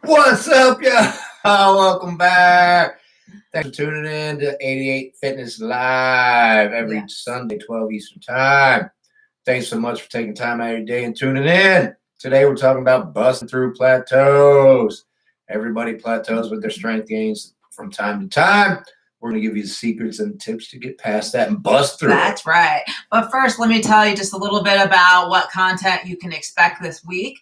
What's up, y'all? Welcome back. Thanks for tuning in to 88 Fitness Live every Sunday, 12 Eastern Time. Thanks so much for taking time out of your day and tuning in. Today we're talking about busting through plateaus. Everybody plateaus with their strength gains from time to time. We're going to give you the secrets and tips to get past that and bust through. That's right. But first, let me tell you just a little bit about what content you can expect this week.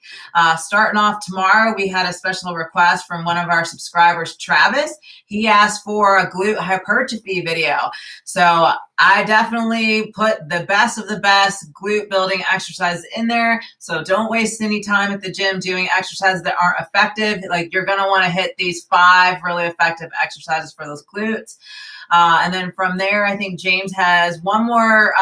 Starting off tomorrow, we had a special request from one of our subscribers, Travis. He asked for a glute hypertrophy video. So I definitely put the best of the best glute building exercises in there. So don't waste any time at the gym doing exercises that aren't effective. Like, you're going to want to hit these 5 really effective exercises for those glutes. And then from there, I think James has one more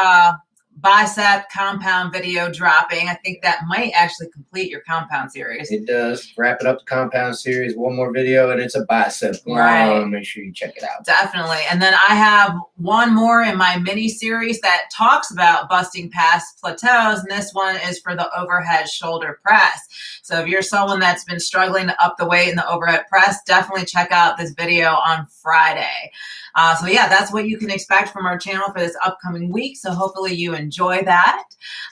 bicep compound video dropping. I think that might actually complete your compound series. It does. Wrapping up the compound series, one more video, and it's a bicep. Right. Make sure you check it out. Definitely. And then I have one more in my mini series that talks about busting past plateaus. And this one is for the overhead shoulder press. So if you're someone that's been struggling to up the weight in the overhead press, definitely check out this video on Friday. So yeah, that's what you can expect from our channel for this upcoming week. So hopefully you enjoy that.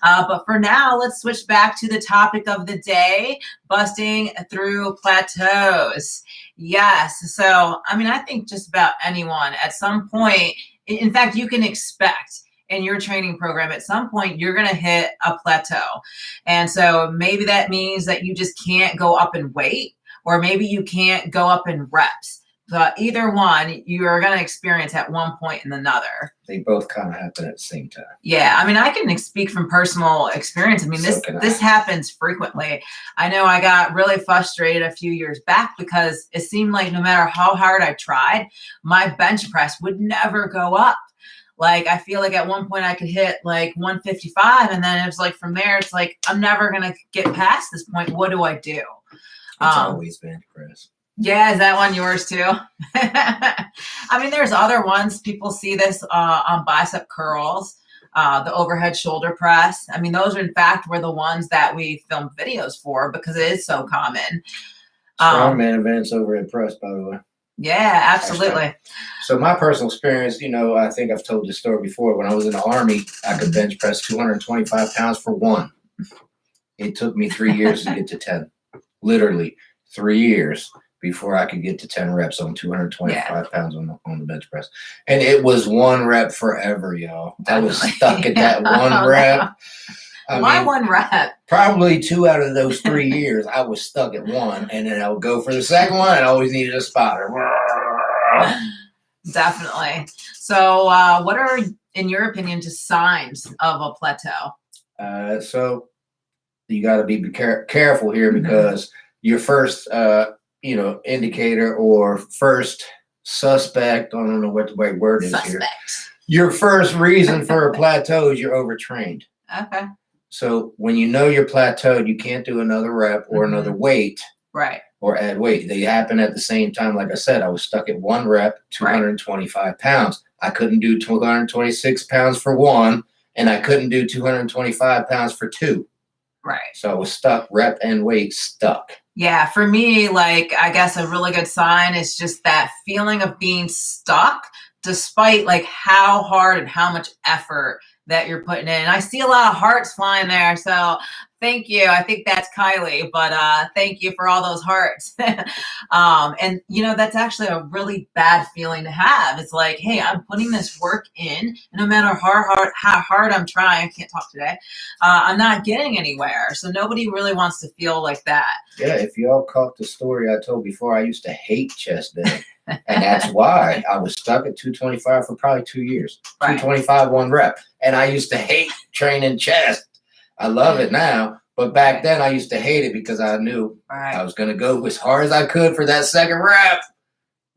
But for now, let's switch back to the topic of the day, busting through plateaus. Yes. So, I mean, I think just about anyone at some point, in fact, you can expect in your training program, at some point, you're going to hit a plateau. And so maybe that means that you just can't go up in weight, or maybe you can't go up in reps. But either one, you are going to experience at one point and another. They both kind of happen at the same time. Yeah, I mean, I can speak from personal experience. I mean, this happens frequently. I know I got really frustrated a few years back because it seemed like no matter how hard I tried, my bench press would never go up. Like, I feel like at one point I could hit like 155, and then it's like from there, it's like, I'm never going to get past this point. What do I do? It's always bench press. Yeah, is that one yours too? I mean, there's other ones. People see this on bicep curls, the overhead shoulder press. I mean, those, in fact, were the ones that we filmed videos for because it is so common. Strongman events overhead press, by the way. Yeah, absolutely. So my personal experience, I think I've told this story before. When I was in the Army, I could bench press 225 pounds for one. It took me 3 years to get to 10. Literally 3 years before I could get to 10 reps on 225 pounds on the bench press. And it was one rep forever, y'all. I was stuck at that one rep. Why one rep? Probably 2 out of those 3 years, I was stuck at one. And then I would go for the second one, and I always needed a spotter. Definitely. So what are, in your opinion, just signs of a plateau? So you got to be careful here because your first indicator or first suspect, I don't know what the right word is here. Your first reason for a plateau is you're overtrained. Okay. So when you know you're plateaued, you can't do another rep or another weight. Right. Or add weight. They happen at the same time. Like I said, I was stuck at one rep, 225 pounds. I couldn't do 226 pounds for one, and I couldn't do 225 pounds for two. Right. So I was stuck, rep and weight stuck. Yeah, for me, like, I guess a really good sign is just that feeling of being stuck despite like how hard and how much effort that you're putting in. I see a lot of hearts flying there. So thank you. I think that's Kylie, but thank you for all those hearts. And, that's actually a really bad feeling to have. It's like, hey, I'm putting this work in, and no matter how hard I'm trying, I can't talk today, I'm not getting anywhere. So nobody really wants to feel like that. Yeah, if y'all caught the story I told before, I used to hate chest day. And that's why I was stuck at 225 for probably 2 years. Right. 225, one rep. And I used to hate training chest. I love it now. But back then I used to hate it because I knew I was going to go as hard as I could for that second rep.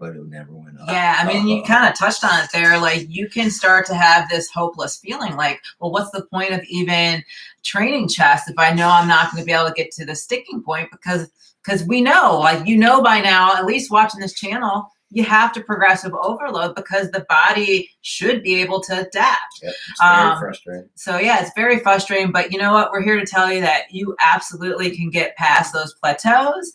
But it never went up. Yeah, I mean, you kind of touched on it there. Like, you can start to have this hopeless feeling like, well, what's the point of even training chest if I know I'm not going to be able to get to the sticking point? Because we know, like, by now, at least watching this channel, you have to progressive overload because the body should be able to adapt. Yep, it's very frustrating. So yeah, it's very frustrating, but you know what? We're here to tell you that you absolutely can get past those plateaus.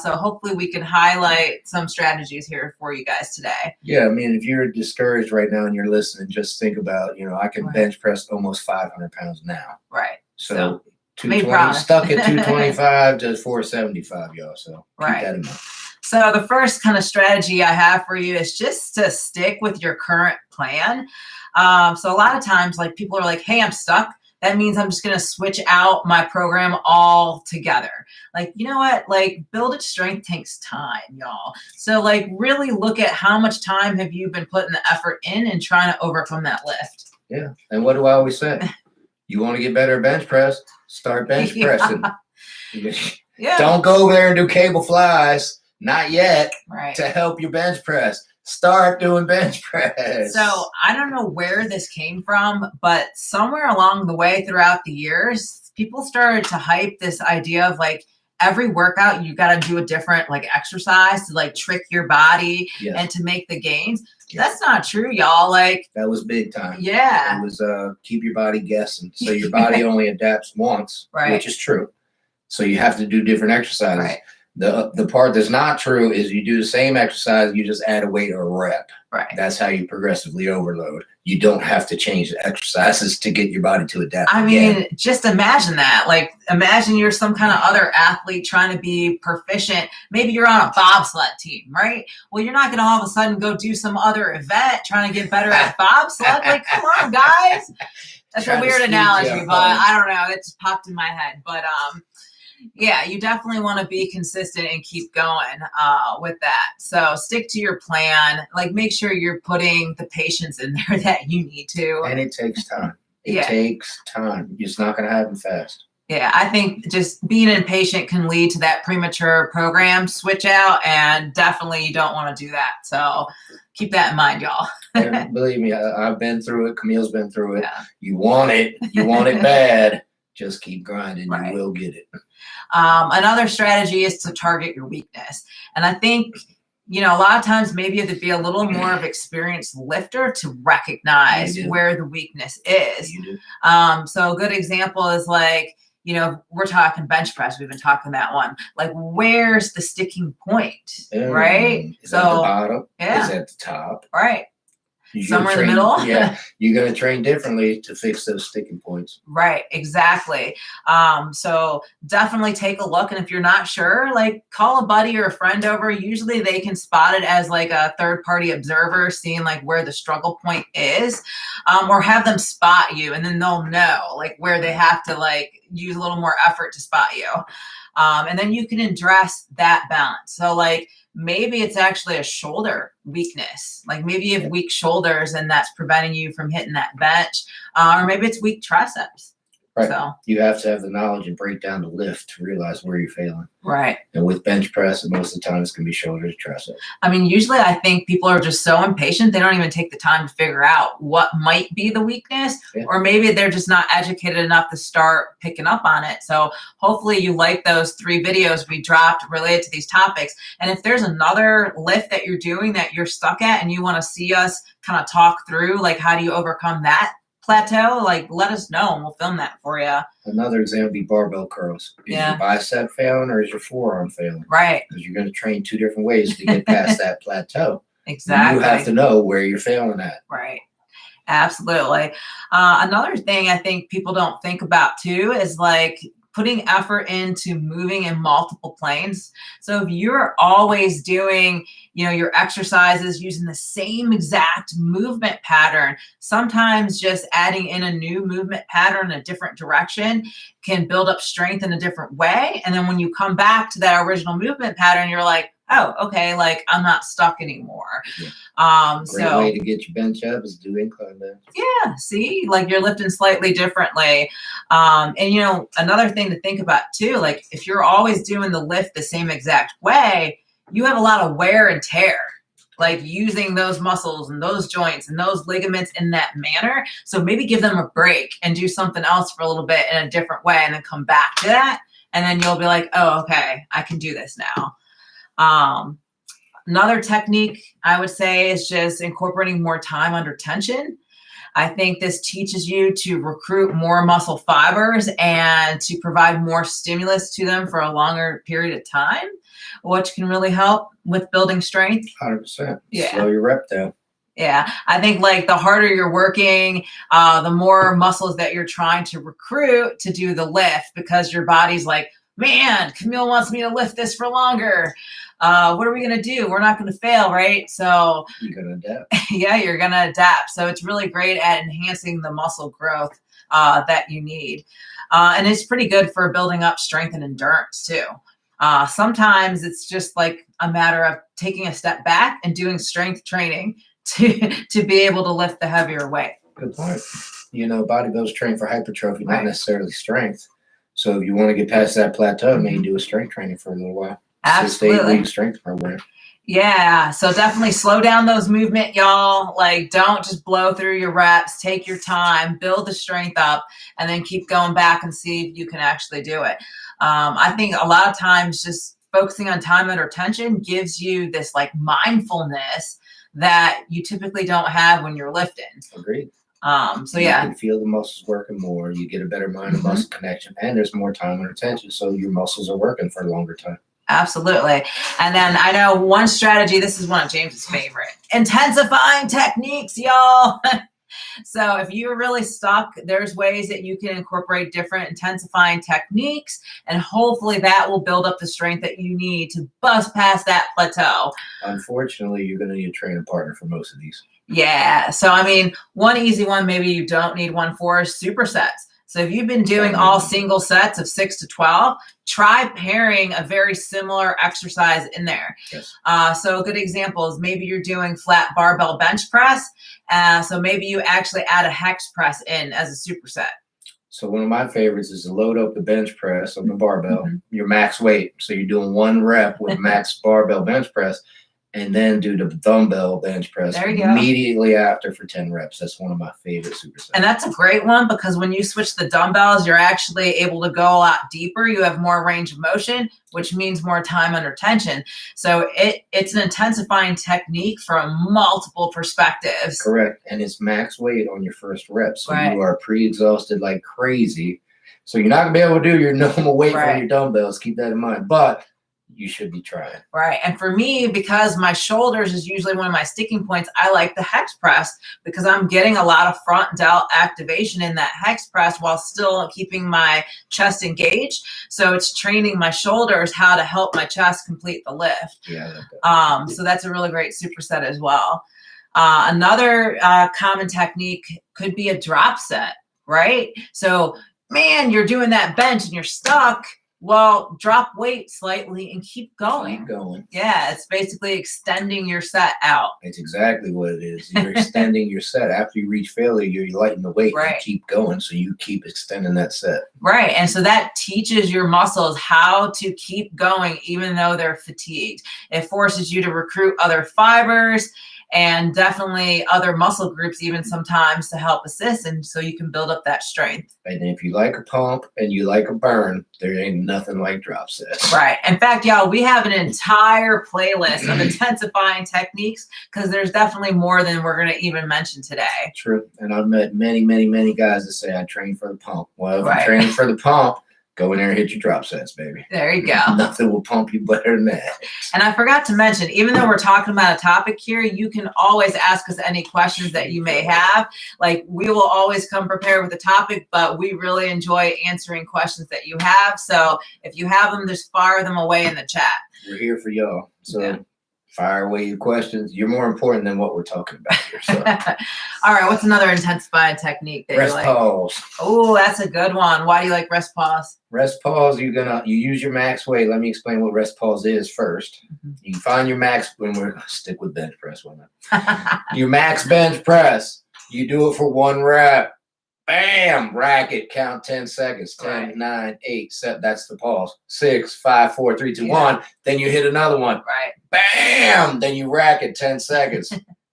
So hopefully we can highlight some strategies here for you guys today. Yeah, I mean, if you're discouraged right now and you're listening, just think about, I can bench press almost 500 pounds now. Right. So 220, stuck at 225 to 475, y'all. So keep that in mind. So the first kind of strategy I have for you is just to stick with your current plan. So a lot of times, like, people are like, hey, I'm stuck. That means I'm just going to switch out my program altogether. Like, you know what? Like, building strength takes time, y'all. So like, really look at how much time have you been putting the effort in and trying to overcome that lift. Yeah. And what do I always say? You want to get better at bench press? Start bench pressing. Yeah. Don't go there and do cable flies. Not yet. Right. To help your bench press. Start doing bench press. So I don't know where this came from, but somewhere along the way throughout the years, people started to hype this idea of like every workout, you got to do a different like exercise to like trick your body and to make the gains. That's not true, y'all. Like, that was big time. Yeah. It was keep your body guessing. So your body only adapts once, which is true. So you have to do different exercises. Right. The part that's not true is you do the same exercise, you just add a weight or a rep. Right. That's how you progressively overload. You don't have to change the exercises to get your body to adapt. I mean, just imagine that. Like, imagine you're some kind of other athlete trying to be proficient. Maybe you're on a bobsled team, right? Well, you're not going to all of a sudden go do some other event trying to get better at bobsled. Like, come on, guys. That's a weird analogy, but I don't know. It just popped in my head. But yeah, you definitely want to be consistent and keep going with that. So stick to your plan. Like, make sure you're putting the patience in there that you need to. And it takes time. It takes time. It's not going to happen fast. Yeah, I think just being impatient can lead to that premature program switch out, and definitely you don't want to do that. So keep that in mind, y'all. And believe me, I've been through it. Camille's been through it. Yeah. You want it. You want it bad. Just keep grinding. You will get it. Another strategy is to target your weakness. And I think, a lot of times maybe you have to be a little more of experienced lifter to recognize where the weakness is. So a good example is like, we're talking bench press. We've been talking that one. Like, where's the sticking point, right? Is at the bottom? Is at the top? Right. Somewhere in the middle. Yeah, you're going to train differently to fix those sticking points. Right, exactly. So definitely take a look. And if you're not sure, like, call a buddy or a friend over. Usually they can spot it as like a third-party observer, seeing like where the struggle point is, or have them spot you, and then they'll know like where they have to like use a little more effort to spot you. And then you can address that balance. So like, maybe it's actually a shoulder weakness. Like, maybe you have weak shoulders and that's preventing you from hitting that bench. Or maybe it's weak triceps. Right. So you have to have the knowledge and break down the lift to realize where you're failing. Right. And with bench press, most of the time it's going to be shoulders, triceps. I mean, usually I think people are just so impatient, they don't even take the time to figure out what might be the weakness, or maybe they're just not educated enough to start picking up on it. So hopefully you like those 3 videos we dropped related to these topics. And if there's another lift that you're doing that you're stuck at and you want to see us kind of talk through, like, how do you overcome that plateau, like, let us know and we'll film that for you. Another example would be barbell curls. Is your bicep failing or is your forearm failing? Right. Because you're going to train 2 different ways to get past that plateau. Exactly. You have to know where you're failing at. Right. Absolutely. Another thing I think people don't think about too is like putting effort into moving in multiple planes. So if you're always doing, your exercises using the same exact movement pattern, sometimes just adding in a new movement pattern in a different direction can build up strength in a different way. And then when you come back to that original movement pattern, you're like, oh, okay, like, I'm not stuck anymore. Great way to get your bench up is do incline bench. Yeah, see, like, you're lifting slightly differently. And another thing to think about too, like, if you're always doing the lift the same exact way, you have a lot of wear and tear, like using those muscles and those joints and those ligaments in that manner. So maybe give them a break and do something else for a little bit in a different way, and then come back to that. And then you'll be like, oh, okay, I can do this now. Another technique I would say is just incorporating more time under tension. I think this teaches you to recruit more muscle fibers and to provide more stimulus to them for a longer period of time, which can really help with building strength. 100%. Yeah. Slow your rep down. Yeah, I think like the harder you're working, the more muscles that you're trying to recruit to do the lift, because your body's like, man, Camille wants me to lift this for longer. What are we going to do? We're not going to fail, right? So you're going to adapt. Yeah, you're going to adapt. So it's really great at enhancing the muscle growth that you need. And it's pretty good for building up strength and endurance too. Sometimes it's just like a matter of taking a step back and doing strength training to be able to lift the heavier weight. Good point. Bodybuilders train for hypertrophy, not necessarily strength. So if you want to get past that plateau, maybe do a strength training for a little while. Absolutely. 6 to 8 week strength program. Yeah. So definitely slow down those movement, y'all. Like, don't just blow through your reps. Take your time, build the strength up, and then keep going back and see if you can actually do it. I think a lot of times just focusing on time under tension gives you this like mindfulness that you typically don't have when you're lifting. Agreed. So yeah, you can feel the muscles working more. You get a better mind and muscle connection, and there's more time under tension, so your muscles are working for a longer time. Absolutely. And then I know one strategy, this is one of James's favorite, intensifying techniques, y'all. So if you're really stuck, there's ways that you can incorporate different intensifying techniques, and hopefully that will build up the strength that you need to bust past that plateau. Unfortunately, you're going to need a training partner for most of these. Yeah. So, I mean, one easy one, maybe you don't need one for, is supersets. So if you've been doing all single sets of 6 to 12, try pairing a very similar exercise in there. Yes. So a good example is maybe you're doing flat barbell bench press. So maybe you actually add a hex press in as a superset. So one of my favorites is to load up the bench press on the barbell, your max weight. So you're doing 1 rep with max barbell bench press, and then do the dumbbell bench press immediately after for 10 reps. That's one of my favorite supersets. And that's a great one, because when you switch the dumbbells, you're actually able to go a lot deeper. You have more range of motion, which means more time under tension. So it's an intensifying technique from multiple perspectives. Correct. And it's max weight on your first rep. So you are pre-exhausted like crazy. So you're not going to be able to do your normal weight on your dumbbells. Keep that in mind. But you should be trying. Right. And for me, because my shoulders is usually one of my sticking points, I like the hex press, because I'm getting a lot of front delt activation in that hex press while still keeping my chest engaged. So it's training my shoulders how to help my chest complete the lift. Yeah. So that's a really great superset as well. Another common technique could be a drop set, right? So, man, you're doing that bench and you're stuck. Well, drop weight slightly and keep going. Keep going. Yeah, it's basically extending your set out. It's exactly what it is. You're extending your set. After you reach failure, you're lighting the weight and keep going. So you keep extending that set. Right. And so that teaches your muscles how to keep going even though they're fatigued. It forces you to recruit other fibers and definitely other muscle groups even sometimes to help assist, and so you can build up that strength. And if you like a pump and you like a burn, there ain't nothing like drop sets. Right. In fact, y'all, we have an entire playlist of intensifying techniques, because there's definitely more than we're going to even mention today. True. And I've met many, many, many guys that say, I train for the pump. Well, if you're training for the pump, go in there and hit your drop sets, baby. There you go. Nothing will pump you better than that. And I forgot to mention, even though we're talking about a topic here, you can always ask us any questions that you may have. Like, we will always come prepared with a topic, but we really enjoy answering questions that you have. So if you have them, just fire them away in the chat. We're here for y'all. So fire away your questions. You're more important than what we're talking about here. So. All right. What's another intensified technique that rest you like? Pause. Oh, that's a good one. Why do you like rest pause? Rest pause, you use your max weight. Let me explain what rest pause is first. You find your max, when we're going to stick with bench press. Your max bench press. You do it for 1 rep. Bam! Rack it. Count 10 seconds. 10, 9, 8, 7. That's the pause. 6, 5, 4, 3, 2, 1. Then you hit another one. Right. Bam! Then you rack it 10 seconds.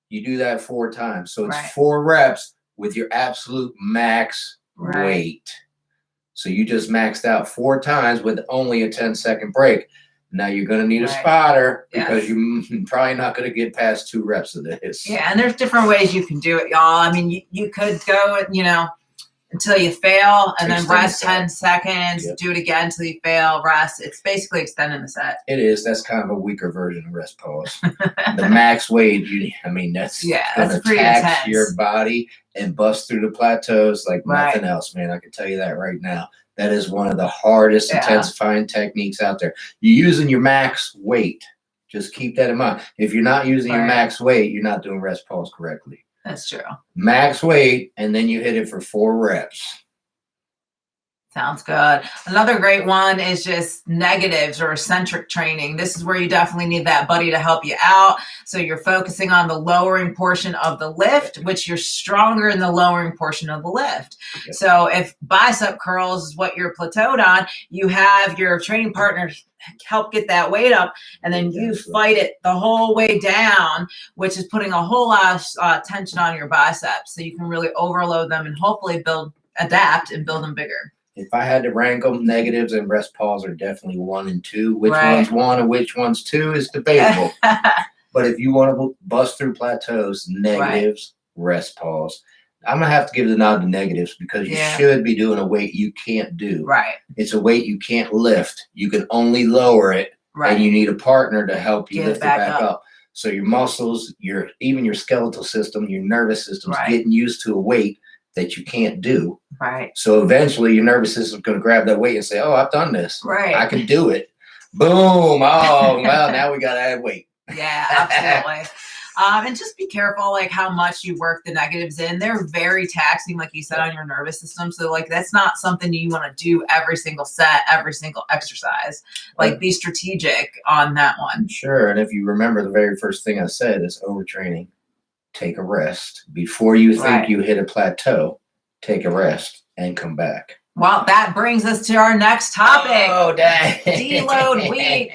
You do that 4 times. So it's 4 reps with your absolute max weight. So you just maxed out 4 times with only a 10-second break. Now you're going to need a Right. spotter because Yes. you're probably not going to get past 2 reps of this. Yeah, and there's different ways you can do it, y'all. I mean, you could go, until you fail and then Extend the rest set. 10 seconds, Yep. do it again until you fail, rest. It's basically extending the set. It is. That's kind of a weaker version of rest pause. The max weight, that's going to pretty tax intense. your body and bust through the plateaus like Right. nothing else, man. I can tell you that right now. That is one of the hardest intensifying techniques out there. You're using your max weight. Just keep that in mind. If you're not using your max weight, you're not doing rest pause correctly. That's true. Max weight, and then you hit it for 4 reps. Sounds good. Another great one is just negatives or eccentric training. This is where you definitely need that buddy to help you out. So you're focusing on the lowering portion of the lift, which you're stronger in the lowering portion of the lift. Yep. So if bicep curls is what you're plateaued on, you have your training partner help get that weight up, and then you fight it the whole way down, which is putting a whole lot of tension on your biceps. So you can really overload them and hopefully adapt and build them bigger. If I had to rank them, negatives and rest pause are definitely 1 and 2. Which one's 1 and which one's 2 is debatable. But if you want to bust through plateaus, negatives, rest pause. I'm going to have to give the nod to negatives because you should be doing a weight you can't do. Right. It's a weight you can't lift. You can only lower it, and you need a partner to help you lift it back up. So your muscles, even your skeletal system, your nervous system's getting used to a weight that you can't do. Right. So eventually your nervous system's going to grab that weight and say, oh, I've done this. Right. I can do it. Boom. Oh, well, now we got to add weight. Yeah, absolutely. And just be careful, like how much you work the negatives in. They're very taxing, like you said, on your nervous system. So like, that's not something you want to do every single set, every single exercise. Like be strategic on that one. Sure. And if you remember, the very first thing I said is overtraining. Take a rest. Before you think you hit a plateau, take a rest and come back. Well, that brings us to our next topic. Oh, dang. Deload week.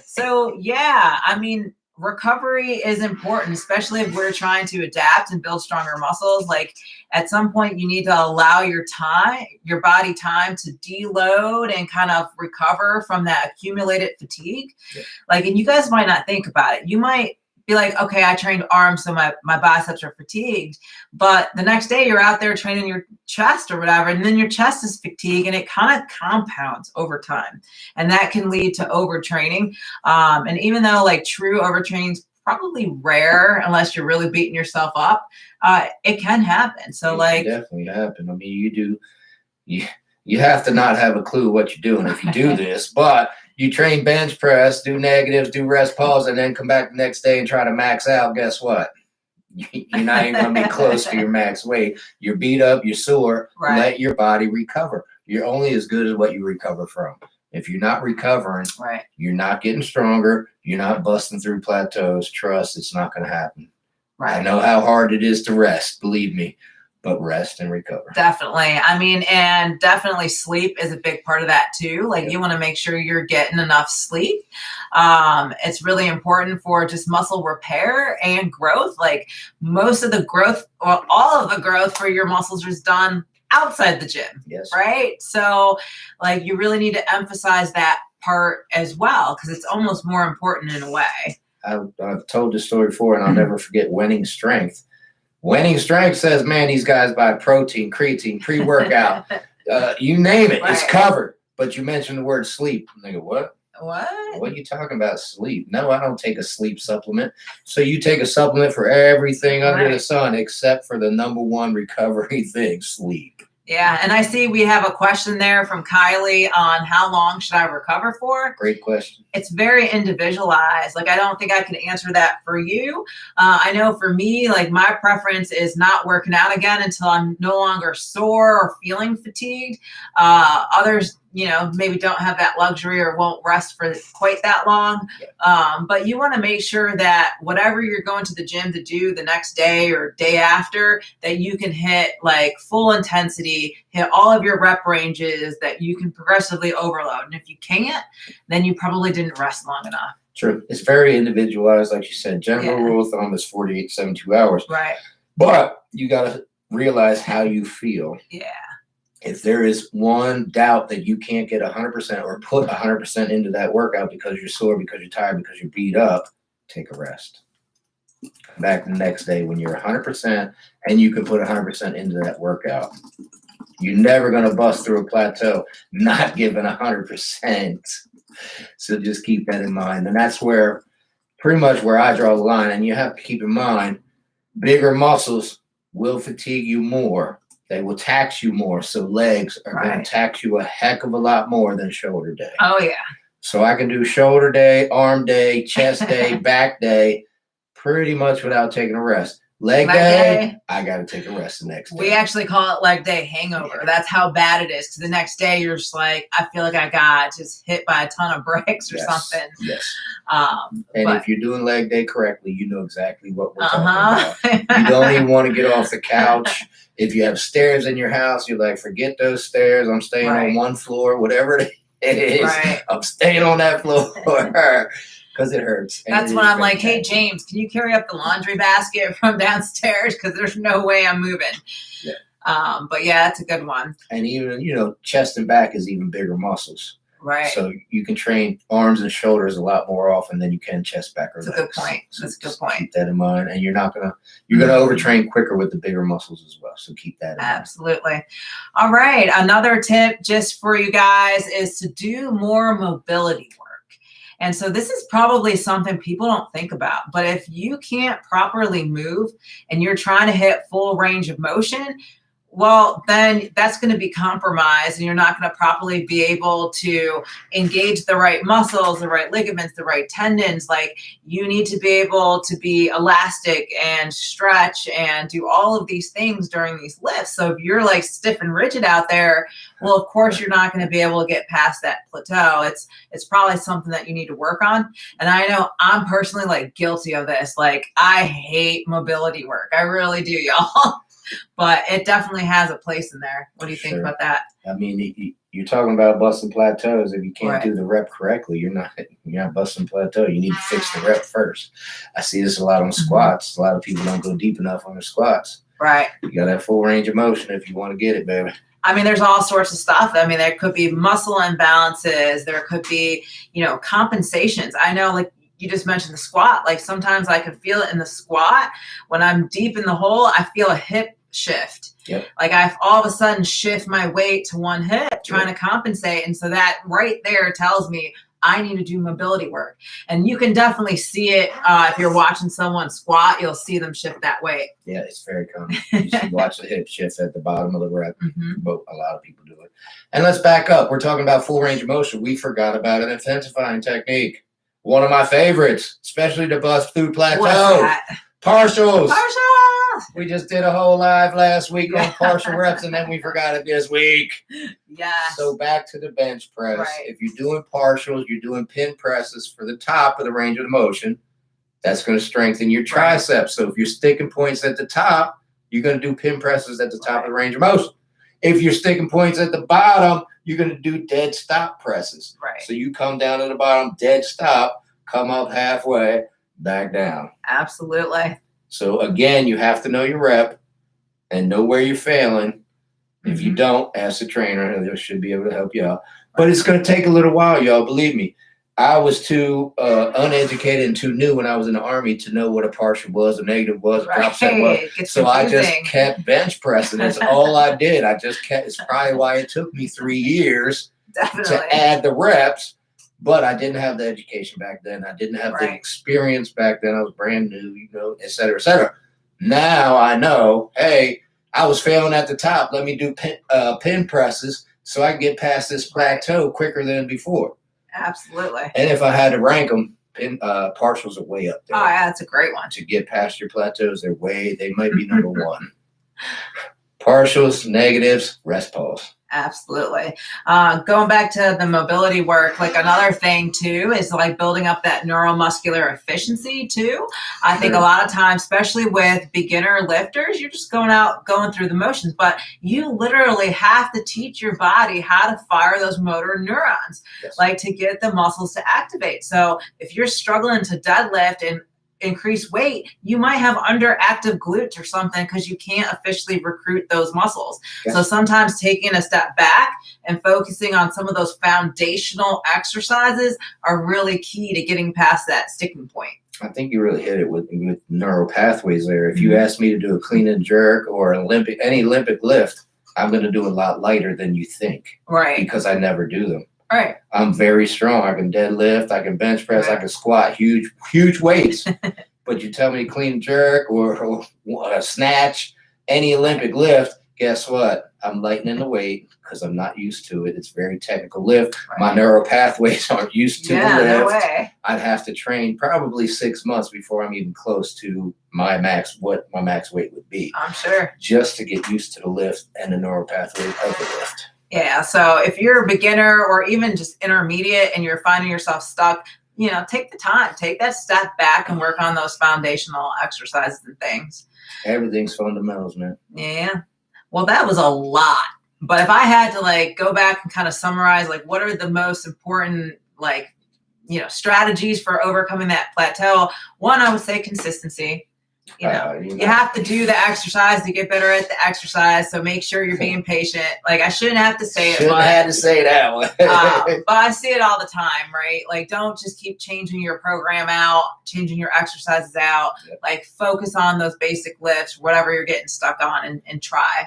So, yeah, I mean, recovery is important, especially if we're trying to adapt and build stronger muscles. Like at some point you need to allow your body time to deload and kind of recover from that accumulated fatigue. Yeah. Like, and you guys might not think about it. You might be like, okay, I trained arms, so my biceps are fatigued. But the next day you're out there training your chest or whatever, and then your chest is fatigued, and it kind of compounds over time. And that can lead to overtraining. And even though like true overtraining is probably rare unless you're really beating yourself up, it can happen. So it can definitely happen. I mean, you have to not have a clue what you're doing if you do this, but you train bench press, do negatives, do rest pause, and then come back the next day and try to max out. Guess what? You're not even going to be close to your max weight. You're beat up, you're sore. Right. Let your body recover. You're only as good as what you recover from. If you're not recovering, you're not getting stronger. You're not busting through plateaus. Trust, it's not going to happen. Right. I know how hard it is to rest, believe me. But rest and recover. Definitely. I mean, and definitely sleep is a big part of that too. Like you want to make sure you're getting enough sleep. It's really important for just muscle repair and growth. Like most of the growth or all of the growth for your muscles is done outside the gym. Yes. Right. So like you really need to emphasize that part as well, because it's almost more important in a way. I've told this story before, and I'll never forget Winning Strength. Winning Strength says, man, these guys buy protein, creatine, pre-workout, you name it, it's covered. But you mentioned the word sleep. And they go, what? What are you talking about, sleep? No, I don't take a sleep supplement. So you take a supplement for everything under the sun except for the number one recovery thing, sleep. Yeah, and I see we have a question there from Kylie on how long should I recover for? Great question. It's very individualized. Like, I don't think I can answer that for you. I know for me, like my preference is not working out again until I'm no longer sore or feeling fatigued. Others, maybe don't have that luxury or won't rest for quite that long. But you want to make sure that whatever you're going to the gym to do the next day or day after, that you can hit like full intensity, hit all of your rep ranges, that you can progressively overload. And if you can't, then you probably didn't rest long enough. True. It's very individualized. Like you said, general rule of thumb is 48 to 72 hours. Right. But you got to realize how you feel. Yeah. if there is one doubt that you can't get 100% or put 100% into that workout because you're sore, because you're tired, because you're beat up, take a rest. Come back the next day when you're 100% and you can put 100% into that workout. You're never going to bust through a plateau not giving 100%. So just keep that in mind. And that's where pretty much where I draw the line. And you have to keep in mind, bigger muscles will fatigue you more. They will tax you more. So legs are going to tax you a heck of a lot more than shoulder day. Oh, yeah. So I can do shoulder day, arm day, chest day, back day, pretty much without taking a rest. Leg day, I got to take a rest the next day. We actually call it leg day hangover. Yeah. That's how bad it is. Because the next day you're just like, I feel like I got just hit by a ton of bricks or something. Yes. And if you're doing leg day correctly, you know exactly what we're talking about. You don't even want to get off the couch. If you have stairs in your house, you're like, forget those stairs. I'm staying on one floor, whatever it is. I'm staying on that floor. Because it hurts. That's when I'm like, hey, James, can you carry up the laundry basket from downstairs? Because there's no way I'm moving. Yeah. But yeah, that's a good one. And even, chest and back is even bigger muscles. Right. So you can train arms and shoulders a lot more often than you can chest, back, or legs. That's a good point. That's a good point. Keep that in mind. And you're going to overtrain quicker with the bigger muscles as well. So keep that in mind. Absolutely. All right. Another tip just for you guys is to do more mobility work. And so this is probably something people don't think about, but if you can't properly move and you're trying to hit full range of motion, well, then that's going to be compromised and you're not going to properly be able to engage the right muscles, the right ligaments, the right tendons. Like you need to be able to be elastic and stretch and do all of these things during these lifts. So if you're like stiff and rigid out there, well, of course, you're not going to be able to get past that plateau. It's probably something that you need to work on. And I know I'm personally like guilty of this. Like I hate mobility work. I really do, y'all. But it definitely has a place in there. What do you think about that? I mean, you're talking about busting plateaus. If you can't do the rep correctly, you're not busting plateau. You need to fix the rep first. I see this a lot on squats. A lot of people don't go deep enough on their squats. Right. You got to have full range of motion if you want to get it, baby. I mean, there's all sorts of stuff. I mean, there could be muscle imbalances. There could be, compensations. I know, like, you just mentioned the squat. Like sometimes I can feel it in the squat. When I'm deep in the hole, I feel a hip shift. Yep. Like I all of a sudden shift my weight to one hip, trying to compensate. And so that right there tells me I need to do mobility work. And you can definitely see it. If you're watching someone squat, you'll see them shift that weight. Yeah, it's very common. You should watch the hip shift at the bottom of the rep. But a lot of people do it. And let's back up. We're talking about full range of motion. We forgot about an intensifying technique. One of my favorites, especially to bust through plateau. Partials. We just did a whole live last week on partial reps, and then we forgot it this week. Yeah. So back to the bench press. Right. If you're doing partials, you're doing pin presses for the top of the range of the motion. That's going to strengthen your triceps. So if you're sticking points at the top, you're going to do pin presses at the top of the range of motion. If you're sticking points at the bottom, you're going to do dead stop presses. Right. So you come down to the bottom, dead stop, come up halfway, back down. Absolutely. So again, you have to know your rep and know where you're failing. If you don't, ask the trainer. They should be able to help you out. But it's going to take a little while, y'all. Believe me. I was too uneducated and too new when I was in the Army to know what a partial was, a negative was, a drop set was. So I just kept bench pressing. That's all I did. I just kept. It's probably why it took me 3 years to add the reps. But I didn't have the education back then. I didn't have the experience back then. I was brand new, et cetera, et cetera. Now I know, hey, I was failing at the top. Let me do pin presses so I can get past this plateau quicker than before. Absolutely. And if I had to rank them, partials are way up there. Oh, yeah, that's a great one. To get past your plateaus, they might be number one. Partials, negatives, rest pause. Absolutely. Going back to the mobility work, like another thing too is like building up that neuromuscular efficiency too. I think a lot of times, especially with beginner lifters, you're just going through the motions, but you literally have to teach your body how to fire those motor neurons, like to get the muscles to activate. So if you're struggling to deadlift and increase weight, you might have underactive glutes or something because you can't officially recruit those muscles. Yes. So sometimes taking a step back and focusing on some of those foundational exercises are really key to getting past that sticking point. I think you really hit it with neural pathways there. If you ask me to do a clean and jerk or any Olympic lift, I'm going to do a lot lighter than you think. Right. Because I never do them. Right. I'm very strong. I can deadlift. I can bench press. Right. I can squat huge weights. But you tell me to clean and jerk or a snatch, any Olympic lift, guess what? I'm lightening the weight because I'm not used to it. It's a very technical lift. Right. My neural pathways aren't used to the lift. No way. I'd have to train probably 6 months before I'm even close to what my max weight would be. I'm sure. Just to get used to the lift and the neural pathway of the lift. Yeah. So if you're a beginner or even just intermediate and you're finding yourself stuck, take the time, take that step back and work on those foundational exercises and things. Everything's fundamentals, man. Yeah. Well, that was a lot. But if I had to go back and kind of summarize, what are the most important, strategies for overcoming that plateau? One, I would say consistency. You have to do the exercise to get better at the exercise. So make sure you're being patient. I shouldn't have to say it. Shouldn't have to say that one. But I see it all the time, right? Don't just keep changing your program out, changing your exercises out. Yep. Focus on those basic lifts, whatever you're getting stuck on, and try.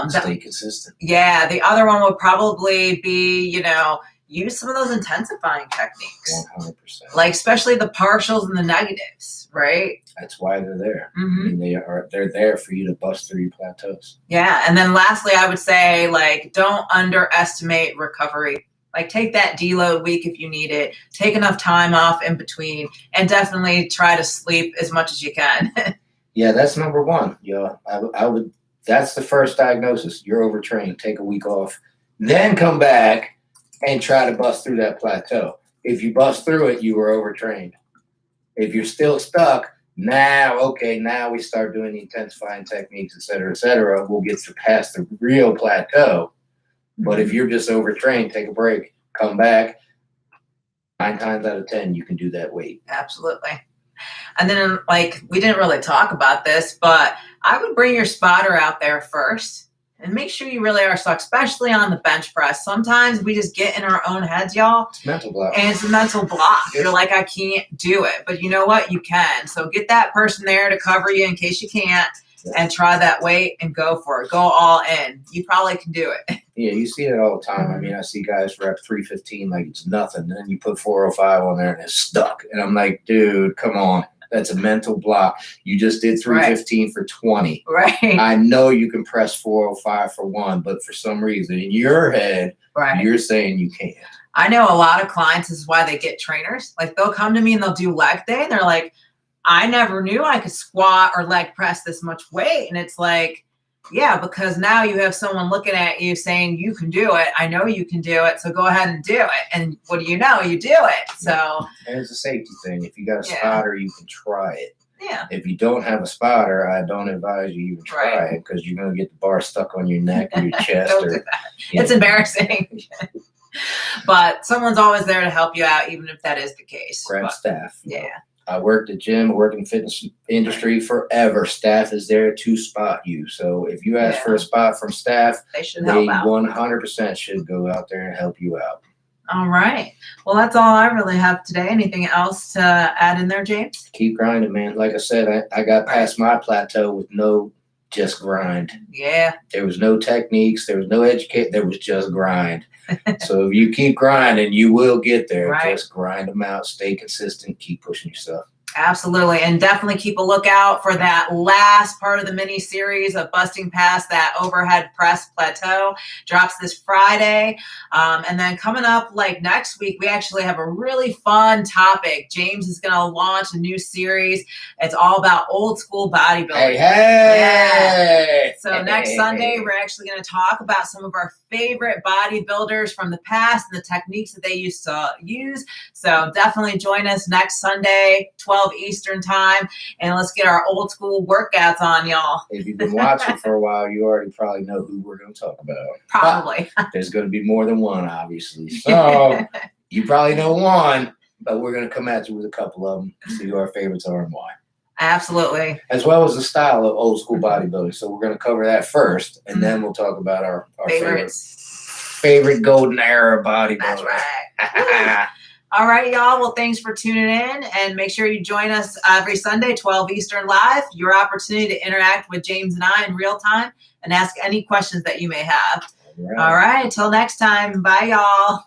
Stay consistent. Yeah. The other one would probably be, use some of those intensifying techniques. 100%. Especially the partials and the negatives, right? That's why they're there. Mm-hmm. I mean, they're there for you to bust through your plateaus. Yeah. And then lastly, I would say, don't underestimate recovery. Take that deload week if you need it. Take enough time off in between, and definitely try to sleep as much as you can. Yeah, that's number one. I would. That's the first diagnosis. You're overtrained. Take a week off, then come back and try to bust through that plateau. If you bust through it, you were overtrained. If you're still stuck, now we start doing the intensifying techniques, et cetera. We'll get past the real plateau. But if you're just overtrained, take a break, come back. 9 times out of 10, you can do that weight. Absolutely. And then, we didn't really talk about this, but I would bring your spotter out there first and make sure you really are stuck, especially on the bench press. Sometimes we just get in our own heads, y'all. It's mental block. And it's a mental block. You're like, I can't do it. But you know what? You can. So get that person there to cover you in case you can't, and try that weight and go for it. Go all in. You probably can do it. Yeah, you see it all the time. I mean, I see guys rep 315 like it's nothing. And then you put 405 on there and it's stuck. And I'm like, dude, come on. That's a mental block. You just did 315 for 20. Right. I know you can press 405 for 1, but for some reason in your head, you're saying you can't. I know a lot of clients, this is why they get trainers. They'll come to me and they'll do leg day and they're like, I never knew I could squat or leg press this much weight. And it's yeah, because now you have someone looking at you saying you can do it. I know you can do it. So go ahead and do it. And what do you know? You do it. So. And it's a safety thing. If you got a spotter, you can try it. Yeah. If you don't have a spotter, I don't advise you even try it because you're going to get the bar stuck on your neck or your chest. Don't do that. It's embarrassing. But someone's always there to help you out, even if that is the case. Grab staff. Yeah. I worked at gym, worked in the fitness industry forever. Staff is there to spot you. So if you ask for a spot from staff, they should help out. 100% should go out there and help you out. All right. Well, that's all I really have today. Anything else to add in there, James? Keep grinding, man. Like I said, I got past my plateau with just grind. Yeah. There was no techniques. There was no educate. There was just grind. So if you keep grinding, you will get there. Right. Just grind them out. Stay consistent. Keep pushing yourself. Absolutely. And definitely keep a lookout for that last part of the mini series of busting past that overhead press plateau. Drops this Friday. And then coming up next week, we actually have a really fun topic. James is going to launch a new series. It's all about old school bodybuilding. Hey. So next Sunday, we're actually going to talk about some of our favorite bodybuilders from the past and the techniques that they used to use. So definitely join us next Sunday, 12 Eastern time, and let's get our old school workouts on, y'all. If you've been watching for a while, you already probably know who we're going to talk about. Probably. There's going to be more than one, obviously. So you probably know one. but we're going to come at you with a couple of them, see who our favorites are and why. Absolutely. As well as the style of old school bodybuilding. So we're going to cover that first, and then we'll talk about our favorite golden era bodybuilder. That's right. All right, y'all. Well, thanks for tuning in, and make sure you join us every Sunday, 12 Eastern Live. Your opportunity to interact with James and I in real time and ask any questions that you may have. All right. Until next time. Bye, y'all.